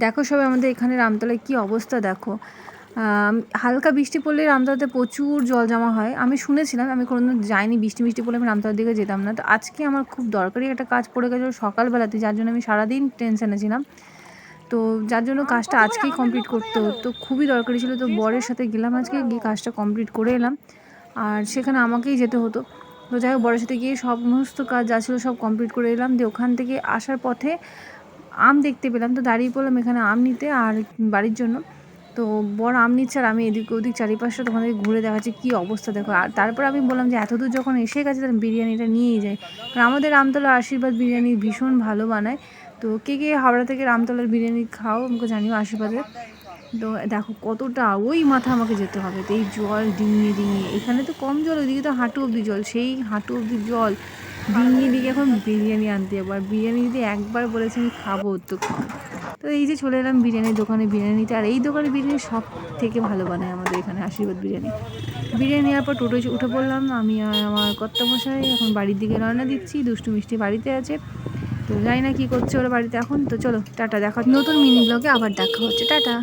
দেখো সবাই আমাদের এখানে রামতলায় কি অবস্থা দেখো। হালকা বৃষ্টি পড়লে রামতলাতে প্রচুর জল জমা হয়। আমি শুনেছিলাম, আমি কোনোদিন যাইনি, বৃষ্টি পড়লে আমি রামতলার দিকে যেতাম না। তো আজকে আমার খুব দরকারি একটা কাজ পড়ে গেছিলো সকালবেলাতে, যার জন্য আমি সারাদিন টেনশনে ছিলাম। তো যার জন্য কাজটা আজকেই কমপ্লিট করতে হতো, খুবই দরকারি ছিল। তো বরের সাথে গেলাম আজকে, গিয়ে কাজটা কমপ্লিট করে এলাম। আর সেখানে আমাকেই যেতে হতো। তো যাই হোক, বরের সাথে গিয়ে সমস্ত কাজ যা ছিল সব কমপ্লিট করে এলাম। দিয়ে ওখান থেকে আসার পথে আম দেখতে পেলাম, তো দাঁড়িয়ে পড়লাম এখানে আম নিতে আর বাড়ির জন্য। তো বড় আম নিচ্ছে আর আমি এদিক ওদিক চারিপাশটা তোমাদের ঘুরে দেখাচ্ছি কী অবস্থা দেখো। আর তারপর আমি বললাম যে এতদূর যখন এসে গেছে তাহলে বিরিয়ানিটা নিয়েই যাই, কারণ আমাদের রামতলা আশীর্বাদ বিরিয়ানি ভীষণ ভালো বানায়। তো কে কে হাওড়া থেকে রামতলার বিরিয়ানি খাও আমাকে জানিও, আশীর্বাদের। তো দেখো কতটা ওই মাথা আমাকে যেতে হবে, তো এই জল ডিঙিয়ে ডিঙিয়ে, এখানে তো কম জল, ওইদিকে তো হাঁটু অবধি জল, সেই হাঁটু অবধি জল ডিঙিয়ে ডিঙিয়ে এখন বিরিয়ানি আনতে যাবো। আর বিরিয়ানি যদি একবার বলেছি আমি খাবো তো কম। তো এই যে চলে এলাম বিরিয়ানির দোকানে বিরিয়ানি নিতে। আর এই দোকানে বিরিয়ানি সব থেকে ভালো বানায় আমাদের এখানে আশীর্বাদ বিরিয়ানি। বিরিয়ানি নেওয়ার পর টোটোয় উঠে পড়লাম আমি আর আমার কর্তামশাই। এখন বাড়ির দিকে রওনা দিচ্ছি, দুষ্টু মিষ্টি বাড়িতে আছে, তো জানি না কী করছে ওরা বাড়িতে এখন। তো চলো টাটা, দেখা নতুন মিনি ব্লগে আবার দেখা হচ্ছে, টাটা।